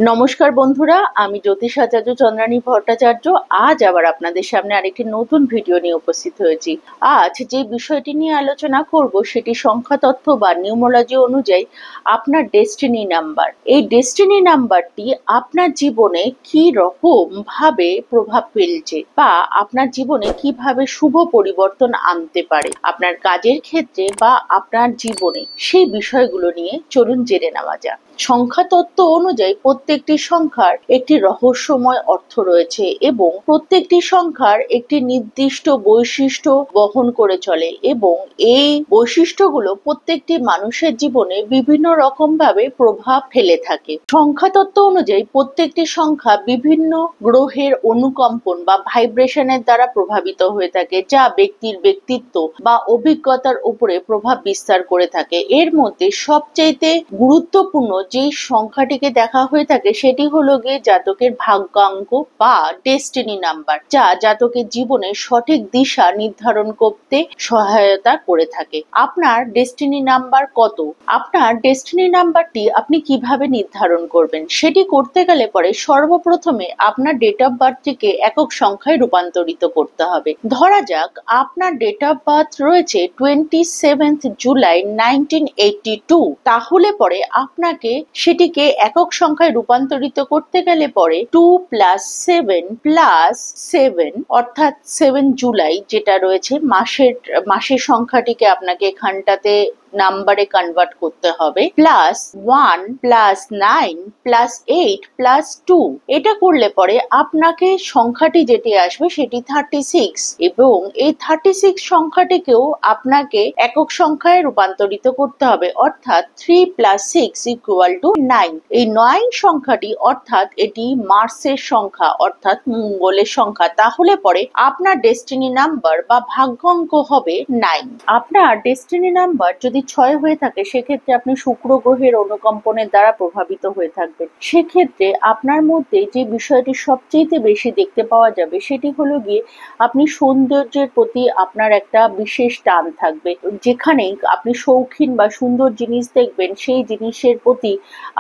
নমস্কার বন্ধুরা, আমি জ্যোতিষাচার্য চন্দ্রানী ভট্টাচার্য আজ আবার আপনাদের সামনে আরেকটি নতুন ভিডিও নিয়ে উপস্থিত হয়েছি। আজ যে বিষয়টি নিয়ে আলোচনা করব সেটি সংখ্যাতত্ত্ব বা নিউমোলজি অনুযায়ী আপনার ডেস্টিনি নাম্বার। এই ডেস্টিনি নাম্বারটি আপনার জীবনে কি রকম ভাবে প্রভাব ফেলছে বা আপনার জীবনে কিভাবে শুভ পরিবর্তন আনতে পারে আপনার কাজের ক্ষেত্রে বা আপনার জীবনে, সেই বিষয়গুলো নিয়ে চলুন জেনে নেওয়া যাক। সংখ্যাতত্ত্ব অনুযায়ী প্রত্যেকটি সংখ্যার একটি রহস্যময় অর্থ রয়েছে এবং প্রত্যেকটি সংখ্যার একটি নির্দিষ্ট বৈশিষ্ট্য বহন করে চলে এবং এই বৈশিষ্ট্যগুলো প্রত্যেকটি মানুষের জীবনে বিভিন্ন রকম ভাবে প্রভাব ফেলে থাকে। সংখ্যাতত্ত্ব অনুযায়ী প্রত্যেকটি সংখ্যা বিভিন্ন গ্রহের অনুকম্পন বা ভাইব্রেশনের দ্বারা প্রভাবিত হয়ে থাকে, যা ব্যক্তির ব্যক্তিত্ব বা অভিজ্ঞতার উপরে প্রভাব বিস্তার করে থাকে। এর মধ্যে সবচেয়ে গুরুত্বপূর্ণ যে সংখ্যাটিকে দেখা হয়ে থাকে সেটি হলো গিয়ে জাতকের ভাগ্যাঙ্ক বা ডেস্টিনি নাম্বার, যা জাতকের জীবনে সঠিক দিশা নির্ধারণ করতে সহায়তা করে থাকে। আপনার ডেস্টিনি নাম্বার কত? আপনার ডেস্টিনি নাম্বারটি আপনি কিভাবে নির্ধারণ করবেন? সেটি করতে গেলে পরে সর্বপ্রথমে আপনার ডেট অফ বার্থটিকে একক সংখ্যায় রূপান্তরিত করতে হবে। ধরা যাক আপনার ডেট অফ বার্থ রয়েছে 27 জুলাই 1982। তাহলে পরে আপনাকে সেটিকে একক সংখ্যায় রূপান্তরিত করতে গেলে পরে 2 + 7 + 7 অর্থাৎ 7 জুলাই যেটা রয়েছে মাসের সংখ্যাটিকে আপনাকে এখানটাতে নাম্বারে কনভার্ট করতে হবে, +1 +9 +8 +2। এটা করলে পরে আপনাকে সংখ্যাটি যেটি আসবে সেটি 36 এবং এই 36 সংখ্যাটিকেও আপনাকে একক সংখ্যায় রূপান্তরিত করতে হবে, অর্থাৎ 3 + 6 = 9। এই 9 সংখ্যাটি অর্থাৎ এটি মার্সের সংখ্যা অর্থাৎ মঙ্গলের সংখ্যা। তাহলে পরে আপনার ডেস্টিনি নাম্বার বা ভাগ্যাঙ্ক হবে 9। আপনার ডেস্টিনি নাম্বার যদি 6 হয়ে থাকে সেক্ষেত্রে আপনি শুক্র গ্রহের অনুকম্পনের দ্বারা প্রভাবিত হয়ে থাকবেন। সেক্ষেত্রে আপনার মধ্যে যে বিষয়টি সবচেয়ে বেশি দেখতে পাওয়া যাবে সেটি হলো গিয়ে আপনি সৌন্দর্যের প্রতি আপনার একটা বিশেষ টান থাকবে। যেখানেই আপনি শৌখিন বা সুন্দর জিনিস দেখবেন সেই জিনিসের প্রতি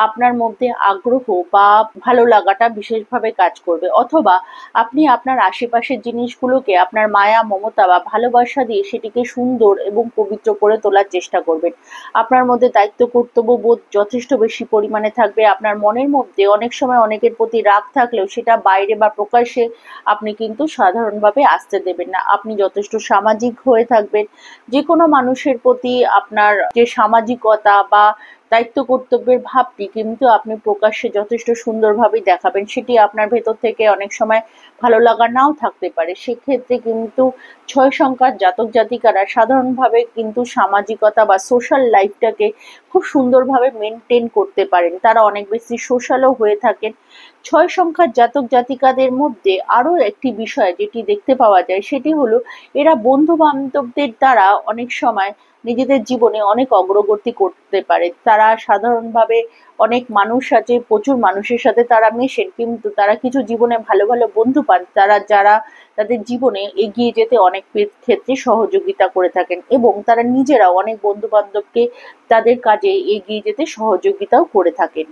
আপনার মধ্যে আগ্রহ বা ভালো লাগাটা বিশেষভাবে কাজ করবে, অথবা আপনি আপনার আশেপাশের জিনিসগুলোকে আপনার মায়া মমতা বা ভালোবাসা দিয়ে সেটিকে সুন্দর এবং পবিত্র করে তোলার চেষ্টা করবেন। আপনার মধ্যে দায়িত্ব কর্তব্য বোধ যথেষ্ট বেশি পরিমাণে থাকবে। আপনার মনের মধ্যে অনেক সময় অনেকের প্রতি রাগ থাকলেও সেটা বাইরে বা প্রকাশ্যে আপনি কিন্তু সাধারণভাবে আসতে দেবেন না। আপনি যথেষ্ট সামাজিক হয়ে থাকবেন। যে কোনো মানুষের প্রতি আপনার যে সামাজিকতা বা দায়িত্ব কর্তব্যের ভাবটি কিন্তু আপনি প্রকাশ্যে যথেষ্ট সুন্দরভাবেই দেখাবেন। সেটি আপনার ভেতর থেকে অনেক সময় ভালো লাগা নাও থাকতে পারে। সেক্ষেত্রে কিন্তু 6 সংখ্যার জাতক জাতিকারা সাধারণভাবে কিন্তু সামাজিকতা বা সোশ্যাল লাইফটাকে খুব সুন্দরভাবে মেনটেন করতে পারেন। তারা অনেক বেশি সোশ্যালও হয়ে থাকেন। 6 সংখ্যার জাতক জাতিকাদের মধ্যে আরো একটি বিষয় যেটি দেখতে পাওয়া যায় সেটি হলো এরা বন্ধু বান্ধবদের দ্বারা অনেক সময় নিজেদের জীবনে অনেক অগ্রগতি করতে পারে। তারা সাধারণভাবে অনেক মানুষ আছে, প্রচুর মানুষের সাথে তারা মেশেন, কিন্তু তারা কিছু জীবনে ভালো ভালো বন্ধু পান যারা তাদের জীবনে এগিয়ে যেতে অনেক ক্ষেত্রে সহযোগিতা করে থাকেন এবং তারা নিজেরাও অনেক বন্ধু বান্ধবকে তাদের কাজে এগিয়ে যেতে সহযোগিতাও করে থাকেন।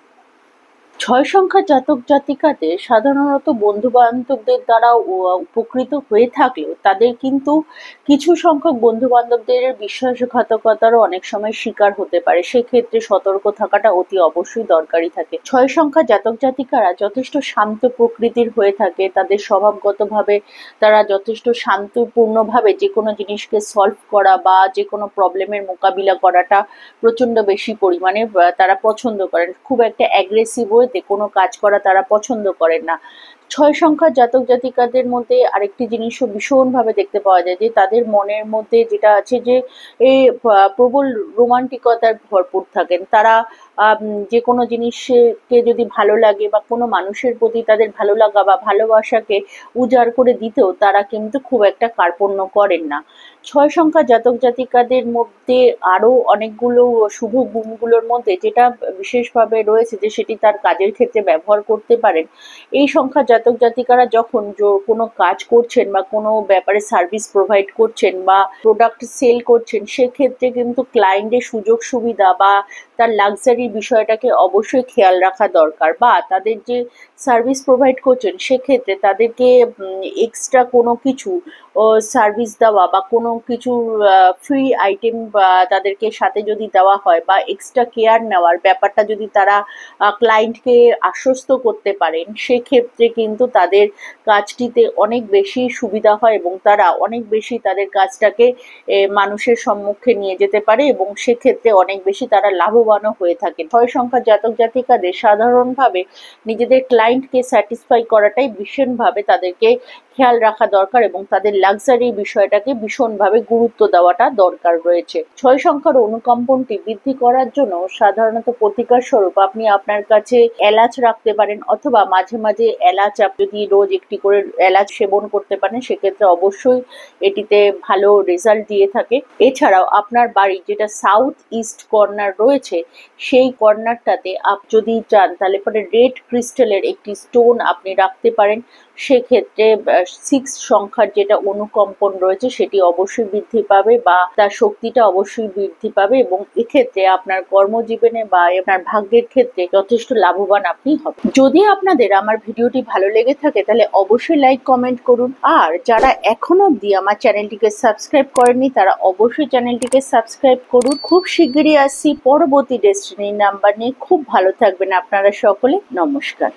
6 সংখ্যার জাতক জাতিকাদের সাধারণত বন্ধু বান্ধবদের দ্বারা উপকৃত হয়ে থাকলেও তাদের কিন্তু কিছু সংখ্যক বন্ধু বান্ধবদের বিশ্বাসঘাতকতারও অনেক সময় শিকার হতে পারে। সেক্ষেত্রে সতর্ক থাকাটা অতি অবশ্যই দরকারি থাকে। 6 সংখ্যার জাতক জাতিকারা যথেষ্ট শান্ত প্রকৃতির হয়ে থাকে। তাদের স্বভাবগতভাবে তারা যথেষ্ট শান্তপূর্ণভাবে যে কোনো জিনিসকে সলভ করা বা যে কোনো প্রবলেমের মোকাবিলা করাটা প্রচন্ড বেশি পরিমাণে তারা পছন্দ করেন। খুব একটা অ্যাগ্রেসিভ ওয়েতে কোনো কাজ করা তারা পছন্দ করেন না। 6 সংখ্যার জাতক জাতিকাদের মধ্যে আরেকটি জিনিসও ভীষণভাবে দেখতে পাওয়া যায় যে তাদের মনের মধ্যে যেটা আছে যে প্রবল রোমান্টিকতার ভরপুর থাকেন। তারা যে কোনো জিনিসকে যদি ভালো লাগে বা কোনো মানুষের প্রতি তাদের ভালো লাগা বা ভালোবাসাকে উজাড় করে দিতেও তারা কিন্তু খুব একটা কার্পণ্য করেন না। 6 সংখ্যার জাতক জাতিকাদের মধ্যে আরো অনেকগুলো শুভ গুণগুলোর মধ্যে যেটা বিশেষভাবে রয়েছে যে সেটি তার কাজের ক্ষেত্রে ব্যবহার করতে পারেন। এই সংখ্যার জাতক জাতিকারা যখন কোনো কাজ করছেন বা কোনো ব্যাপারে সার্ভিস প্রোভাইড করছেন বা প্রোডাক্ট সেল করছেন, সেক্ষেত্রে কিন্তু ক্লায়েন্টের সুযোগ সুবিধা বা তার লাক্সারি বিষয়টাকে অবশ্যই খেয়াল রাখা দরকার। বা তাদের যে সার্ভিস প্রোভাইড করছেন সেক্ষেত্রে তাদেরকে এক্সট্রা কোনো কিছু সার্ভিস দেওয়া বা কোনো কিছু ফ্রি আইটেম বা তাদেরকে সাথে যদি দেওয়া হয় বা এক্সট্রা কেয়ার নেওয়ার ব্যাপারটা যদি তারা ক্লায়েন্টকে আশ্বস্ত করতে পারেন, সেক্ষেত্রে কিন্তু তাদের কাজটিতে অনেক বেশি সুবিধা হয় এবং তারা অনেক বেশি তাদের কাজটাকে মানুষের সম্মুখে নিয়ে যেতে পারে এবং সেক্ষেত্রে অনেক বেশি তারা লাভবানও হয়ে থাকে। 6 সংখ্যার জাতক জাতিকাদের সাধারণভাবে নিজেদের ক্লায়েন্টকে স্যাটিসফাই করাটাই ভীষণভাবে তাদেরকে খেয়াল রাখা দরকার এবং তাদের লাক্সারি বিষয়টাকে ভীষণভাবে গুরুত্ব দেওয়াটা দরকার রয়েছে। 6 সংখ্যার অনুকম্পনটি বৃদ্ধি করার জন্য সাধারণত প্রতিকার স্বরূপ আপনি আপনার কাছে এলাচ রাখতে পারেন, অথবা মাঝে মাঝে এলাচ আপনি যদি রোজ একটি করে এলাচ সেবন করতে পারেন, সেক্ষেত্রে অবশ্যই এটিতে ভালো রেজাল্ট দিয়ে থাকে। এছাড়াও আপনার বাড়ি যেটা সাউথ ইস্ট কর্নার রয়েছে, সেই কর্নারটাতে আপনি যদি চান তাহলে পরে রেড ক্রিস্টালের একটি স্টোন আপনি রাখতে পারেন। সেক্ষেত্রে 6 সংখ্যার যেটা অনুকম্পন রয়েছে সেটি অবশ্যই বৃদ্ধি পাবে বা তার শক্তিটা অবশ্যই বৃদ্ধি পাবে এবং এক্ষেত্রে আপনার কর্মজীবনে বা আপনার ভাগ্যের ক্ষেত্রে যথেষ্ট লাভবান আপনি হবেন। যদি আপনাদের আমার ভিডিওটি ভালো লেগে থাকে তাহলে অবশ্যই লাইক কমেন্ট করুন, আর যারা এখনো অবধি আমার চ্যানেলটিকে সাবস্ক্রাইব করেননি তারা অবশ্যই চ্যানেলটিকে সাবস্ক্রাইব করুন। খুব শিগগিরই আসছি পরবর্তী ডেস্টিনি নাম্বার নিয়ে। খুব ভালো থাকবেন আপনারা সকলে। নমস্কার।